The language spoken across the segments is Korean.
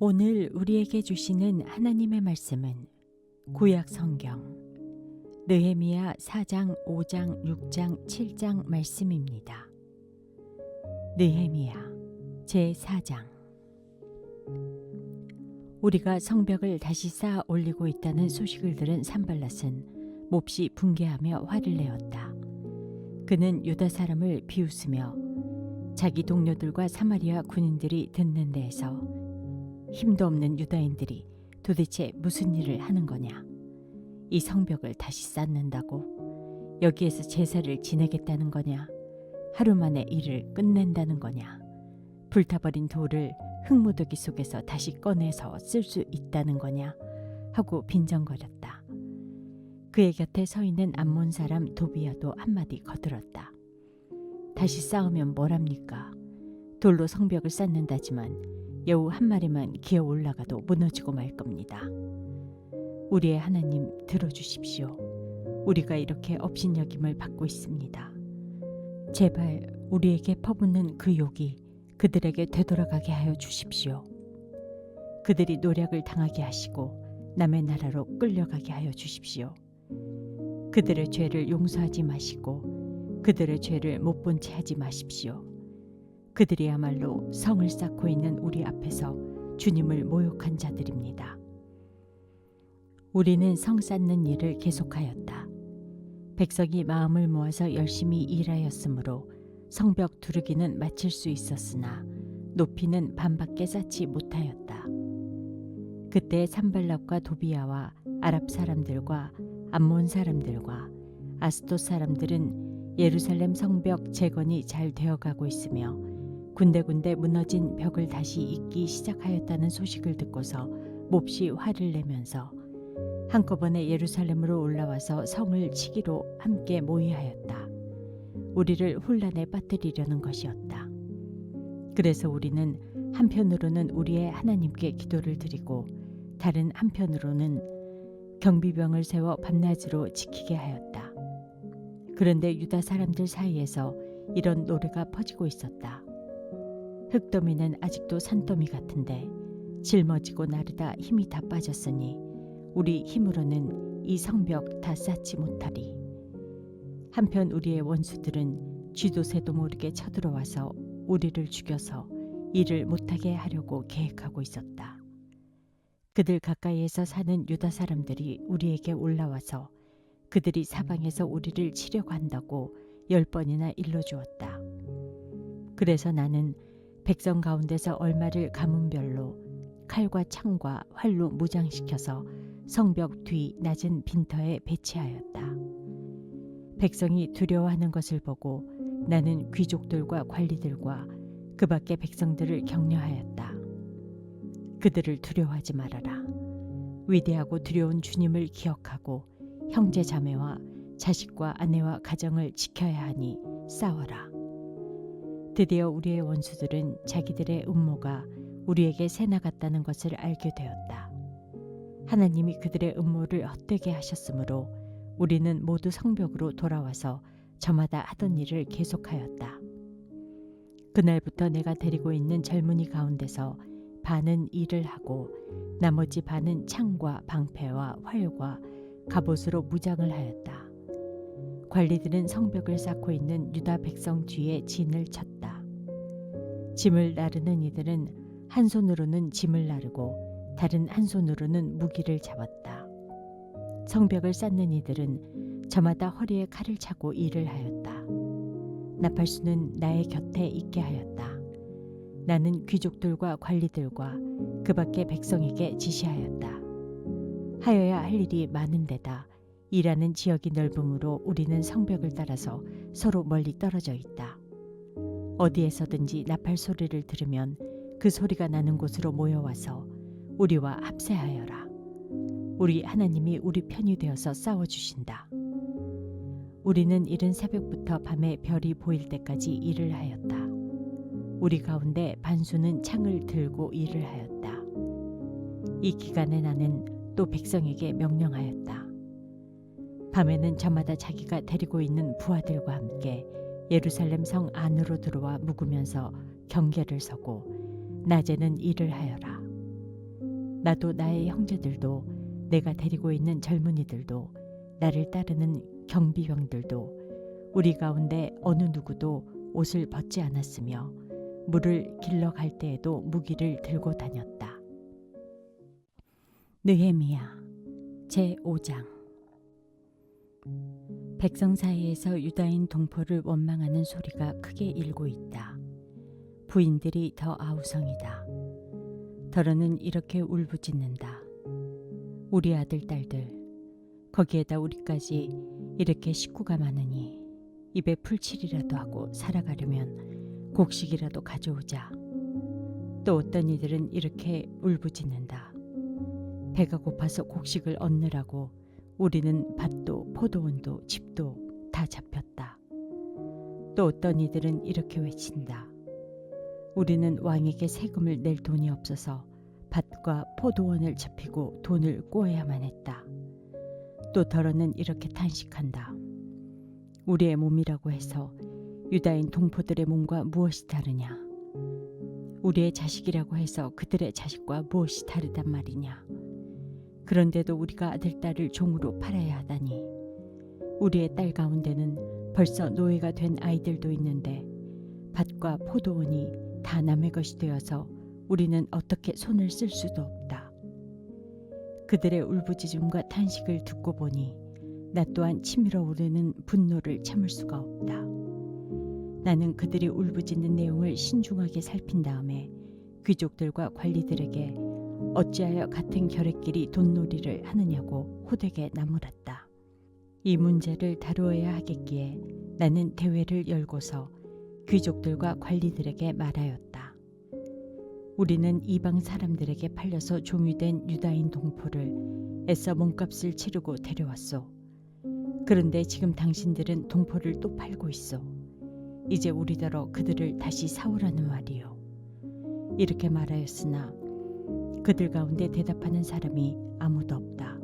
오늘 우리에게 주시는 하나님의 말씀은 구약 성경 느헤미야 4장, 5장, 6장, 7장 말씀입니다. 느헤미야 제4장. 우리가 성벽을 다시 쌓아 올리고 있다는 소식을 들은 산발랏은 몹시 분개하며 화를 내었다. 그는 유다 사람을 비웃으며 자기 동료들과 사마리아 군인들이 듣는 데에서 힘도 없는 유다인들이 도대체 무슨 일을 하는 거냐? 이 성벽을 다시 쌓는다고? 여기에서 제사를 지내겠다는 거냐? 하루 만에 일을 끝낸다는 거냐? 불타버린 돌을 흙무더기 속에서 다시 꺼내서 쓸 수 있다는 거냐? 하고 빈정거렸다. 그의 곁에 서 있는 암몬 사람 도비야도 한마디 거들었다. 다시 쌓으면 뭐랍니까? 돌로 성벽을 쌓는다지만 여우 한 마리만 기어 올라가도 무너지고 말 겁니다. 우리의 하나님 들어주십시오. 우리가 이렇게 업신여김을 받고 있습니다. 제발 우리에게 퍼붓는 그 욕이 그들에게 되돌아가게 하여 주십시오. 그들이 노략을 당하게 하시고 남의 나라로 끌려가게 하여 주십시오. 그들의 죄를 용서하지 마시고 그들의 죄를 못 본 채 하지 마십시오. 그들이야말로 성을 쌓고 있는 우리 앞에서 주님을 모욕한 자들입니다. 우리는 성 쌓는 일을 계속하였다. 백성이 마음을 모아서 열심히 일하였으므로 성벽 두르기는 마칠 수 있었으나 높이는 반밖에 쌓지 못하였다. 그때 산발락과 도비야와 아랍 사람들과 암몬 사람들과 아스돗 사람들은 예루살렘 성벽 재건이 잘 되어가고 있으며 군데군데 무너진 벽을 다시 잇기 시작하였다는 소식을 듣고서 몹시 화를 내면서 한꺼번에 예루살렘으로 올라와서 성을 치기로 함께 모의하였다. 우리를 혼란에 빠뜨리려는 것이었다. 그래서 우리는 한편으로는 우리의 하나님께 기도를 드리고 다른 한편으로는 경비병을 세워 밤낮으로 지키게 하였다. 그런데 유다 사람들 사이에서 이런 노래가 퍼지고 있었다. 흙더미는 아직도 산더미 같은데 짊어지고 나르다 힘이 다 빠졌으니 우리 힘으로는 이 성벽 다 쌓지 못하리. 한편 우리의 원수들은 쥐도 새도 모르게 쳐들어와서 우리를 죽여서 일을 못하게 하려고 계획하고 있었다. 그들 가까이에서 사는 유다 사람들이 우리에게 올라와서 그들이 사방에서 우리를 치려고 한다고 10번이나 일러주었다. 그래서 나는 백성 가운데서 얼마를 가문별로 칼과 창과 활로 무장시켜서 성벽 뒤 낮은 빈터에 배치하였다. 백성이 두려워하는 것을 보고 나는 귀족들과 관리들과 그 밖의 백성들을 격려하였다. 그들을 두려워하지 말아라. 위대하고 두려운 주님을 기억하고 형제 자매와 자식과 아내와 가정을 지켜야 하니 싸워라. 드디어 우리의 원수들은 자기들의 음모가 우리에게 새나갔다는 것을 알게 되었다. 하나님이 그들의 음모를 헛되게 하셨으므로 우리는 모두 성벽으로 돌아와서 저마다 하던 일을 계속하였다. 그날부터 내가 데리고 있는 젊은이 가운데서 반은 일을 하고 나머지 반은 창과 방패와 활과 갑옷으로 무장을 하였다. 관리들은 성벽을 쌓고 있는 유다 백성 뒤에 진을 쳤다. 짐을 나르는 이들은 한 손으로는 짐을 나르고 다른 한 손으로는 무기를 잡았다. 성벽을 쌓는 이들은 저마다 허리에 칼을 차고 일을 하였다. 나팔수는 나의 곁에 있게 하였다. 나는 귀족들과 관리들과 그 밖의 백성에게 지시하였다. 하여야 할 일이 많은 데다 일하는 지역이 넓으므로 우리는 성벽을 따라서 서로 멀리 떨어져 있다. 어디에서든지 나팔 소리를 들으면 그 소리가 나는 곳으로 모여와서 우리와 합세하여라. 우리 하나님이 우리 편이 되어서 싸워주신다. 우리는 이른 새벽부터 밤에 별이 보일 때까지 일을 하였다. 우리 가운데 반수는 창을 들고 일을 하였다. 이 기간에 나는 또 백성에게 명령하였다. 밤에는 저마다 자기가 데리고 있는 부하들과 함께 예루살렘 성 안으로 들어와 묵으면서 경계를 서고 낮에는 일을 하여라. 나도 나의 형제들도 내가 데리고 있는 젊은이들도 나를 따르는 경비병들도 우리 가운데 어느 누구도 옷을 벗지 않았으며 물을 길러 갈 때에도 무기를 들고 다녔다. 느헤미야 제5장. 백성 사이에서 유다인 동포를 원망하는 소리가 크게 일고 있다. 부인들이 더 아우성이다. 더러는 이렇게 울부짖는다. 우리 아들 딸들, 거기에다 우리까지 이렇게 식구가 많으니 입에 풀칠이라도 하고 살아가려면 곡식이라도 가져오자. 또 어떤 이들은 이렇게 울부짖는다. 배가 고파서 곡식을 얻느라고 우리는 밭도 포도원도 집도 다 잡혔다. 또 어떤 이들은 이렇게 외친다. 우리는 왕에게 세금을 낼 돈이 없어서 밭과 포도원을 잡히고 돈을 꿔야만 했다. 또 더러는 이렇게 탄식한다. 우리의 몸이라고 해서 유다인 동포들의 몸과 무엇이 다르냐? 우리의 자식이라고 해서 그들의 자식과 무엇이 다르단 말이냐? 그런데도 우리가 아들 딸을 종으로 팔아야 하다니. 우리의 딸 가운데는 벌써 노예가 된 아이들도 있는데 밭과 포도원이 다 남의 것이 되어서 우리는 어떻게 손을 쓸 수도 없다. 그들의 울부짖음과 탄식을 듣고 보니 나 또한 치밀어 오르는 분노를 참을 수가 없다. 나는 그들이 울부짖는 내용을 신중하게 살핀 다음에 귀족들과 관리들에게 어찌하여 같은 결핵끼리 돈놀이를 하느냐고 호되게 나무랐다. 이 문제를 다루어야 하겠기에 나는 대회를 열고서 귀족들과 관리들에게 말하였다. 우리는 이방 사람들에게 팔려서 종이된 유다인 동포를 애써 몸값을 치르고 데려왔소. 그런데 지금 당신들은 동포를 또 팔고 있어. 이제 우리더러 그들을 다시 사오라는 말이요. 이렇게 말하였으나 그들 가운데 대답하는 사람이 아무도 없다.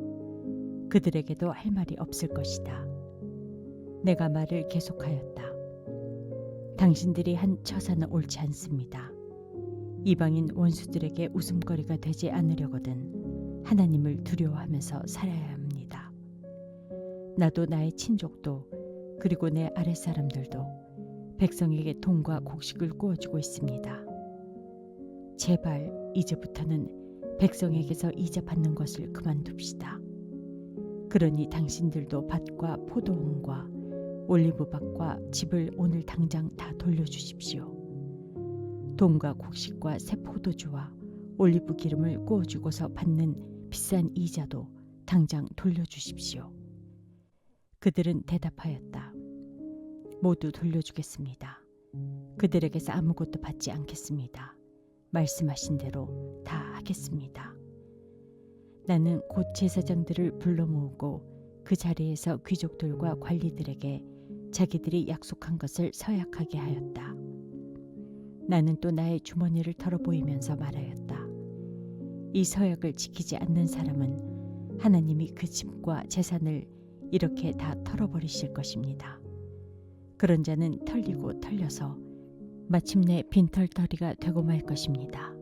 그들에게도 할 말이 없을 것이다. 내가 말을 계속하였다. 당신들이 한 처사는 옳지 않습니다. 이방인 원수들에게 웃음거리가 되지 않으려거든 하나님을 두려워하면서 살아야 합니다. 나도 나의 친족도 그리고 내 아랫사람들도 백성에게 돈과 곡식을 구워주고 있습니다. 제발 이제부터는 백성에게서 이자 받는 것을 그만둡시다. 그러니 당신들도 밭과 포도원과 올리브밭과 집을 오늘 당장 다 돌려주십시오. 돈과 곡식과 새 포도주와 올리브 기름을 구워주고서 받는 비싼 이자도 당장 돌려주십시오. 그들은 대답하였다. 모두 돌려주겠습니다. 그들에게서 아무것도 받지 않겠습니다. 말씀하신 대로 다 하겠습니다. 나는 곧 제사장들을 불러 모으고 그 자리에서 귀족들과 관리들에게 자기들이 약속한 것을 서약하게 하였다. 나는 또 나의 주머니를 털어보이면서 말하였다. 이 서약을 지키지 않는 사람은 하나님이 그 집과 재산을 이렇게 다 털어버리실 것입니다. 그런 자는 털리고 털려서 마침내 빈털터리가 되고 말 것입니다.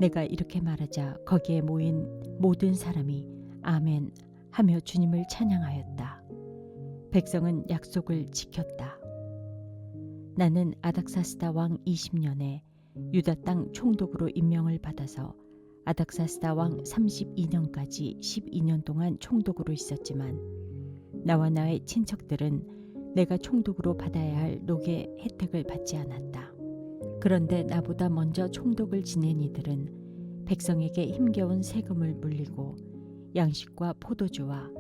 내가 이렇게 말하자 거기에 모인 모든 사람이 아멘 하며 주님을 찬양하였다. 백성은 약속을 지켰다. 나는 아닥사스다 왕 20년에 유다 땅 총독으로 임명을 받아서 아닥사스다 왕 32년까지 12년 동안 총독으로 있었지만 나와 나의 친척들은 내가 총독으로 받아야 할 녹의 혜택을 받지 않았다. 그런데 나보다 먼저 총독을 지낸 이들은 백성에게 힘겨운 세금을 물리고 양식과 포도주와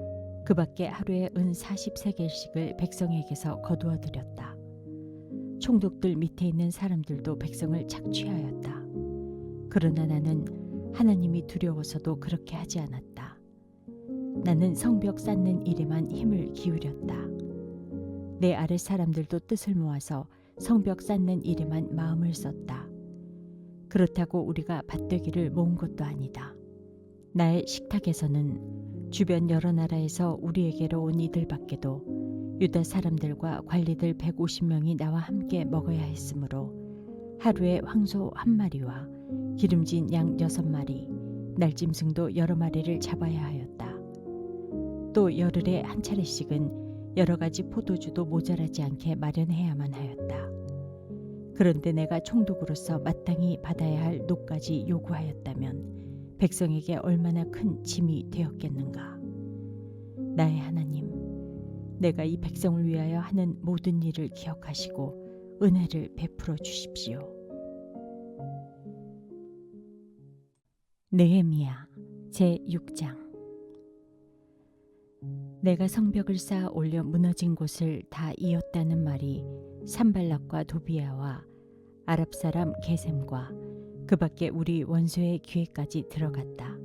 그 밖에 하루에 은 40세겔씩을 백성에게서 거두어 들였다. 총독들 밑에 있는 사람들도 백성을 착취하였다. 그러나 나는 하나님이 두려워서도 그렇게 하지 않았다. 나는 성벽 쌓는 일에만 힘을 기울였다. 내 아랫 사람들도 뜻을 모아서 성벽 쌓는 일에만 마음을 썼다. 그렇다고 우리가 밭되기를 모은 것도 아니다. 나의 식탁에서는 주변 여러 나라에서 우리에게로 온 이들 밖에도 유다 사람들과 관리들 150명이 나와 함께 먹어야 했으므로 하루에 황소 1마리와 기름진 양 6마리, 날짐승도 여러 마리를 잡아야 하였다. 또 열흘에 한 차례씩은 여러 가지 포도주도 모자라지 않게 마련해야만 하였다. 그런데 내가 총독으로서 마땅히 받아야 할 노까지 요구하였다면 백성에게 얼마나 큰 짐이 되었겠는가. 나의 하나님, 내가 이 백성을 위하여 하는 모든 일을 기억하시고 은혜를 베풀어 주십시오. 느헤미야 제6장. 내가 성벽을 쌓아 올려 무너진 곳을 다 이었다는 말이 산발락과 도비야와 아랍 사람 게셈과 그 밖에 우리 원수의 귀에까지 들어갔다.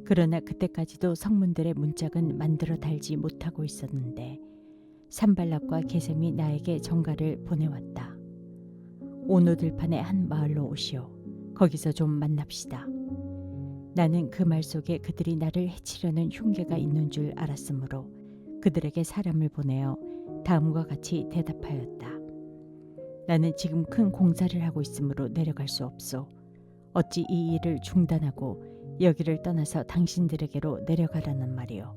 그러나 그때까지도 성문들의 문짝은 만들어 달지 못하고 있었는데 산발락과 게셈이 나에게 전가를 보내왔다. 오노 들판의 한 마을로 오시오. 거기서 좀 만납시다. 나는 그 말 속에 그들이 나를 해치려는 흉계가 있는 줄 알았으므로 그들에게 사람을 보내어 다음과 같이 대답하였다. 나는 지금 큰 공사를 하고 있으므로 내려갈 수 없소. 어찌 이 일을 중단하고 여기를 떠나서 당신들에게로 내려가라는 말이오.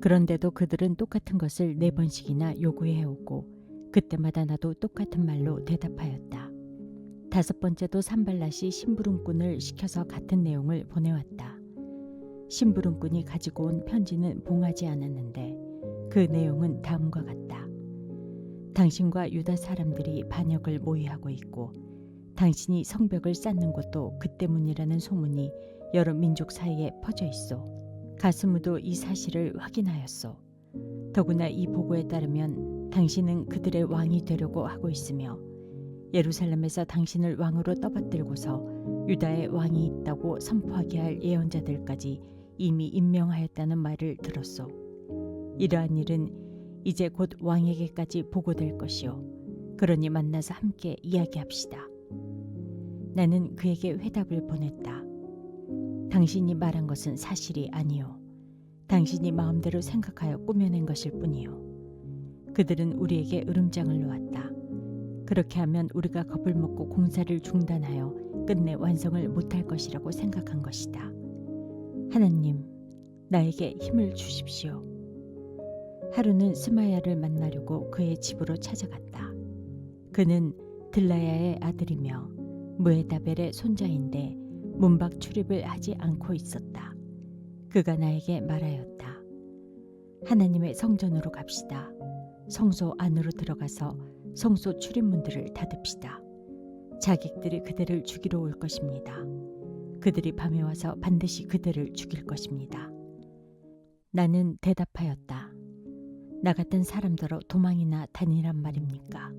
그런데도 그들은 똑같은 것을 4번씩이나 요구해오고 그때마다 나도 똑같은 말로 대답하였다. 5번째도 산발랏이 심부름꾼을 시켜서 같은 내용을 보내왔다. 심부름꾼이 가지고 온 편지는 봉하지 않았는데 그 내용은 다음과 같다. 당신과 유다 사람들이 반역을 모의하고 있고 당신이 성벽을 쌓는 것도 그 때문이라는 소문이 여러 민족 사이에 퍼져 있어. 가스무도 이 사실을 확인하였소. 더구나 이 보고에 따르면 당신은 그들의 왕이 되려고 하고 있으며 예루살렘에서 당신을 왕으로 떠받들고서 유다의 왕이 있다고 선포하게 할 예언자들까지 이미 임명하였다는 말을 들었소. 이러한 일은 이제 곧 왕에게까지 보고될 것이오. 그러니 만나서 함께 이야기합시다. 나는 그에게 회답을 보냈다. 당신이 말한 것은 사실이 아니오. 당신이 마음대로 생각하여 꾸며낸 것일 뿐이오. 그들은 우리에게 으름장을 놓았다. 그렇게 하면 우리가 겁을 먹고 공사를 중단하여 끝내 완성을 못할 것이라고 생각한 것이다. 하나님, 나에게 힘을 주십시오. 하루는 스마야를 만나려고 그의 집으로 찾아갔다. 그는 들라야의 아들이며 무에다벨의 손자인데 문밖 출입을 하지 않고 있었다. 그가 나에게 말하였다. 하나님의 성전으로 갑시다. 성소 안으로 들어가서 성소 출입문들을 닫읍시다. 자객들이 그들을 죽이러 올 것입니다. 그들이 밤에 와서 반드시 그들을 죽일 것입니다. 나는 대답하였다. 나 같은 사람더러 도망이나 다니란 말입니까?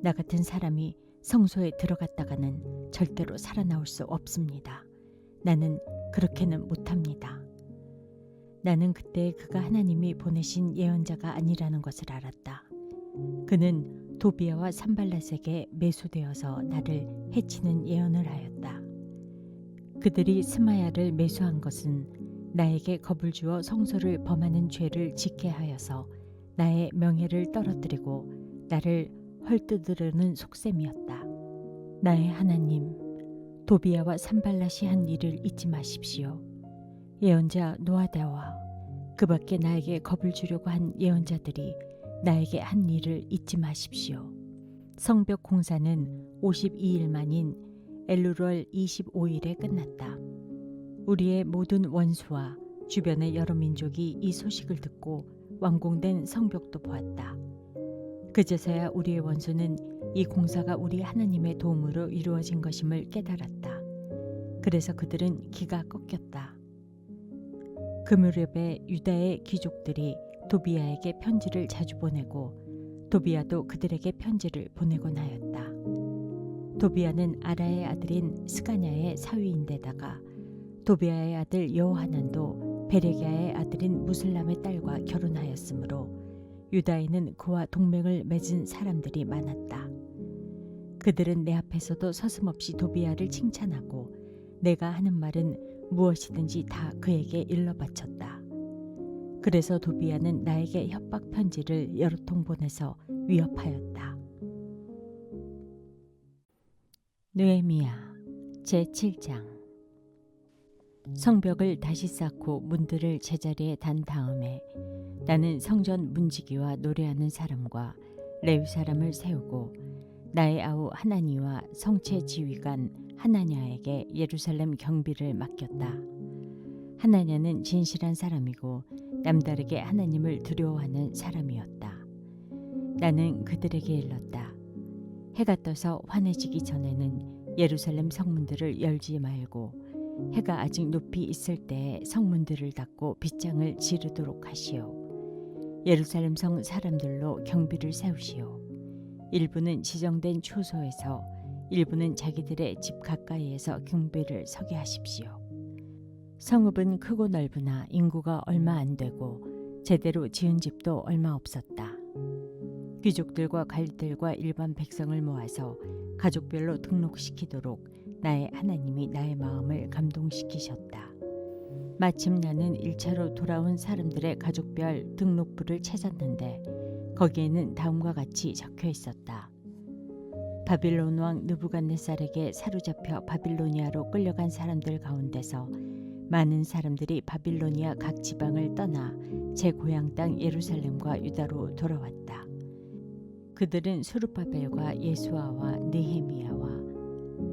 나 같은 사람이 성소에 들어갔다가는 절대로 살아나올 수 없습니다. 나는 그렇게는 못합니다. 나는 그때 그가 하나님이 보내신 예언자가 아니라는 것을 알았다. 그는 도비야와 산발랏에게 매수되어서 나를 해치는 예언을 하였다. 그들이 스마야를 매수한 것은 나에게 겁을 주어 성소를 범하는 죄를 짓게 하여서 나의 명예를 떨어뜨리고 나를 헐뜯으려는 속셈이었다. 나의 하나님, 도비야와 산발랏이 한 일을 잊지 마십시오. 예언자 노아다와 그 밖에 나에게 겁을 주려고 한 예언자들이 나에게 한 일을 잊지 마십시오. 성벽 공사는 52일 만인 엘루월 25일에 끝났다. 우리의 모든 원수와 주변의 여러 민족이 이 소식을 듣고 완공된 성벽도 보았다. 그제서야 우리의 원수는 이 공사가 우리 하나님의 도움으로 이루어진 것임을 깨달았다. 그래서 그들은 기가 꺾였다. 그 무렵에 유다의 귀족들이 도비야에게 편지를 자주 보내고 도비야도 그들에게 편지를 보내곤 하였다. 도비야는 아라의 아들인 스가냐의 사위인데다가 도비야의 아들 여호하난도 베레기야의 아들인 무슬람의 딸과 결혼하였으므로 유다에는 그와 동맹을 맺은 사람들이 많았다. 그들은 내 앞에서도 서슴없이 도비야를 칭찬하고 내가 하는 말은 무엇이든지 다 그에게 일러 바쳤다. 그래서 도비야는 나에게 협박 편지를 여러 통 보내서 위협하였다. 느헤미야 제7장. 성벽을 다시 쌓고 문들을 제자리에 단 다음에 나는 성전 문지기와 노래하는 사람과 레위 사람을 세우고 나의 아우 하나니와 성체 지휘관 하나냐에게 예루살렘 경비를 맡겼다. 하나냐는 진실한 사람이고 남다르게 하나님을 두려워하는 사람이었다. 나는 그들에게 일렀다. 해가 떠서 환해지기 전에는 예루살렘 성문들을 열지 말고 해가 아직 높이 있을 때에 성문들을 닫고 빗장을 지르도록 하시오. 예루살렘 성 사람들로 경비를 세우시오. 일부는 지정된 초소에서 일부는 자기들의 집 가까이에서 경비를 서게 하십시오. 성읍은 크고 넓으나 인구가 얼마 안 되고 제대로 지은 집도 얼마 없었다. 귀족들과 관리들과 일반 백성을 모아서 가족별로 등록시키도록 나의 하나님이 나의 마음을 감동시키셨다. 마침 나는 1차로 돌아온 사람들의 가족별 등록부를 찾았는데 거기에는 다음과 같이 적혀 있었다. 바빌론 왕 느부갓네살에게 사로잡혀 바빌로니아로 끌려간 사람들 가운데서 많은 사람들이 바빌로니아 각 지방을 떠나 제 고향 땅 예루살렘과 유다로 돌아왔다. 그들은 수르바벨과 예수아와 느헤미야와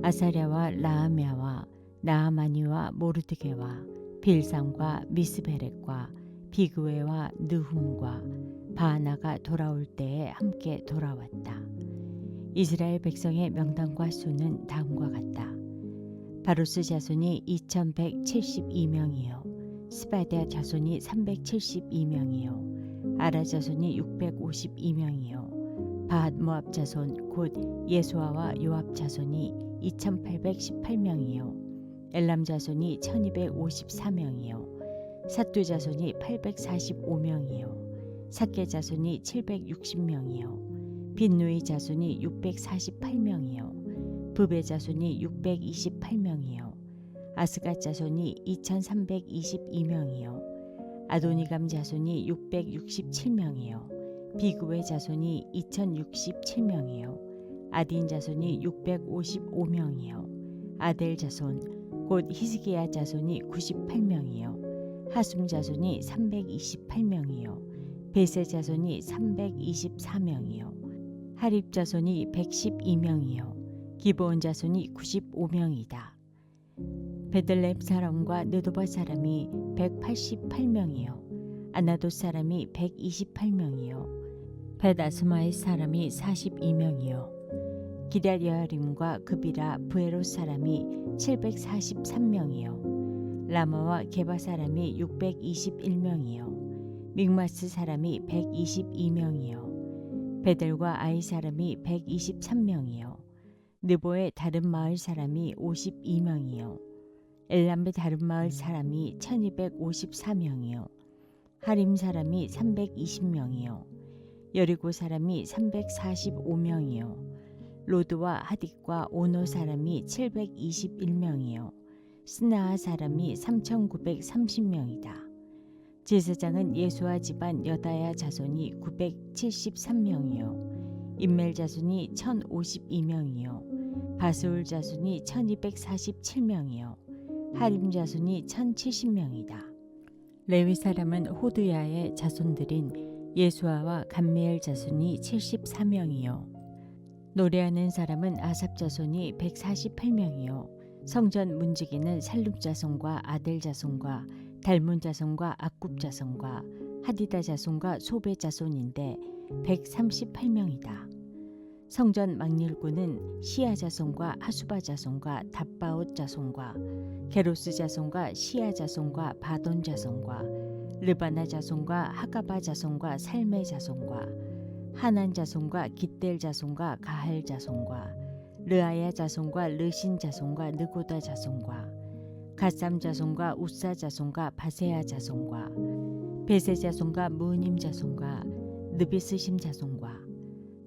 아사랴와 라하랴와 나아마니와 모르드게와 빌삼과 미스베렉과 비그웨와 느훔과 바하나가 돌아올 때에 함께 돌아왔다. 이스라엘 백성의 명단과 수는 다음과 같다. 바루스 자손이 2172명이요 스바랴 자손이 372명이요 아라 자손이 652명이요 바핫 모압 자손 곧 예수아와 요압 자손이 2818명이요 엘람 자손이 1254명이요 삿두 자손이 845명이요 삭게 자손이 760명이요 빈누이 자손이 648명이요 부베 자손이 628명이요 아스갓 자손이 2322명이요 아도니감 자손이 667명이요 비그웨 자손이 2067명이요 아딘 자손이 655명이요 아델 자손 곧 히스기야 자손이 98명이요 하숨 자손이 328명이요 베세 자손이 324명이요 하립 자손이 112명이요 기브온 자손이 95명이다. 베들레헴 사람과 느도바 사람이 188명이요 아나돗 사람이 128명이요 벳아스마의 사람이 42명이요 기럇 여아림과 그비라 부에롯 사람이 743명이요 라마와 게바 사람이 621명이요 믹마스 사람이 122명이요 베델과 아이 사람이 123명이요 느보의 다른 마을 사람이 52명이요 엘람의 다른 마을 사람이 1254명이요 하림 사람이 320명이요 여리고 사람이 345명이요 로드와 하딕과 오노 사람이 721명이요 스나아 사람이 3930명이다. 제사장은 예수아 집안 여다야 자손이 973명이요 임멜 자손이 1052명이요 바스울 자손이 1247명이요 하림 자손이 1070명이다. 레위 사람은 호드야의 자손들인 예수아와 감미엘 자손이 74명이요 노래하는 사람은 아삽 자손이 148명이요 성전 문지기는 살룹 자손과 아델 자손과 달문 자손과 악굽 자손과 하디다 자손과 소베 자손인데 138명이다. 성전 막릴꾼은 시아 자손과 하수바 자손과 답바옷 자손과 게로스 자손과 시아 자손과 바돈 자손과 르바나 자손과 하가바 자손과 살메 자손과 하난 자손과 깃델 자손과 가할 자손과 르아야 자손과 르신 자손과 느고다 자손과 갓삼 자손과 우사 자손과 바세아 자손과 베세 자손과 무님 자손과 느비스심 자손과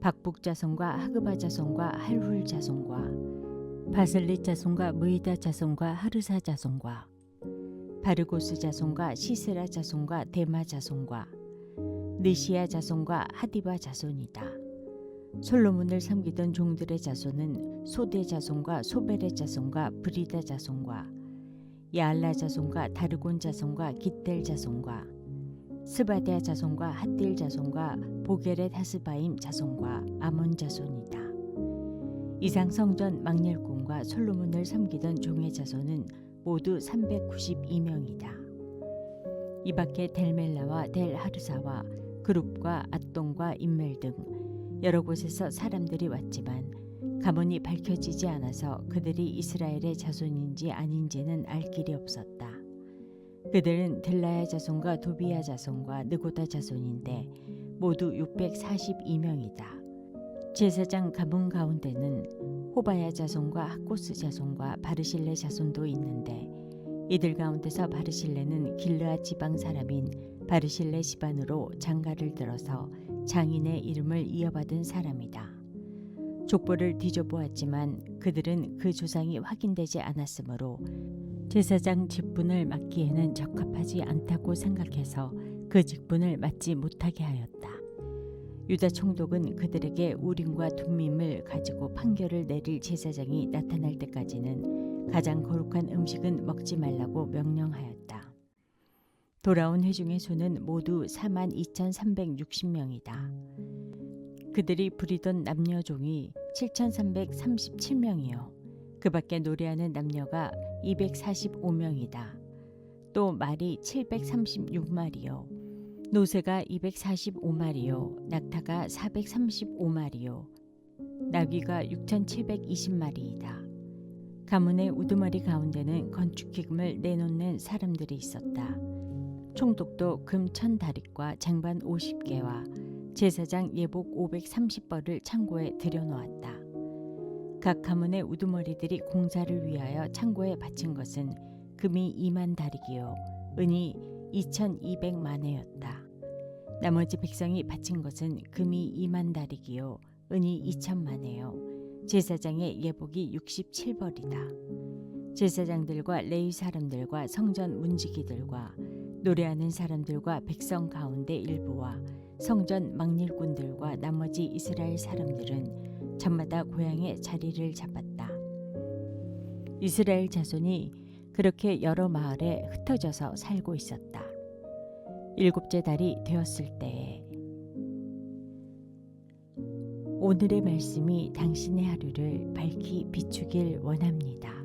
박북 자손과 하그바 자손과 할훌 자손과 바슬릿 자손과 무이다 자손과 하르사 자손과 바르고스 자손과 시스라 자손과 데마 자손과 느시아 자손과 하디바 자손이다. 솔로몬을 섬기던 종들의 자손은 소대 자손과 소벨의 자손과 브리다 자손과 야알라 자손과 다르곤 자손과 깃델 자손과 스바데아 자손과 핫딜 자손과 보게렛 하스바임 자손과 아몬 자손이다. 이상 성전 막렬꾼과 솔로몬을 섬기던 종의 자손은 모두 392명이다. 이 밖에 델멜라와 델하르사와 그룹과 앗동과 인멜 등 여러 곳에서 사람들이 왔지만 가문이 밝혀지지 않아서 그들이 이스라엘의 자손인지 아닌지는 알 길이 없었다. 그들은 들라야 자손과 도비야 자손과 느고다 자손인데 모두 642명이다. 제사장 가문 가운데는 호바야 자손과 학고스 자손과 바르실레 자손도 있는데 이들 가운데서 바르실레는 길르앗 지방 사람인 바르실레 집안으로 장가를 들어서 장인의 이름을 이어받은 사람이다. 족보를 뒤져보았지만 그들은 그 조상이 확인되지 않았으므로 제사장 직분을 맡기에는 적합하지 않다고 생각해서 그 직분을 맡지 못하게 하였다. 유다 총독은 그들에게 우림과 둠밈을 가지고 판결을 내릴 제사장이 나타날 때까지는 가장 거룩한 음식은 먹지 말라고 명령하였다. 돌아온 회중의 수는 모두 42,360명이다. 그들이 부리던 남녀 종이 7,337명이요. 그 밖에 노래하는 남녀가 245명이다. 또 말이 736마리요. 노새가 245마리요. 낙타가 435마리요. 나귀가 6,720마리이다. 가문의 우두머리 가운데는 건축기금을 내놓는 사람들이 있었다. 총독도 금 1,000다릿과 쟁반 50개와 제사장 예복 530벌을 창고에 들여놓았다. 각 가문의 우두머리들이 공사를 위하여 창고에 바친 것은 금이 2만 다리기요 은이 2,200만회였다. 나머지 백성이 바친 것은 금이 2만 다리기요 은이 2,000만회요 제사장의 예복이 67벌이다. 제사장들과 레위 사람들과 성전 문지기들과 노래하는 사람들과 백성 가운데 일부와 성전 막일꾼들과 나머지 이스라엘 사람들은 저마다 고향에 자리를 잡았다. 이스라엘 자손이 그렇게 여러 마을에 흩어져서 살고 있었다. 7째 달이 되었을 때에 오늘의 말씀이 당신의 하루를 밝히 비추길 원합니다.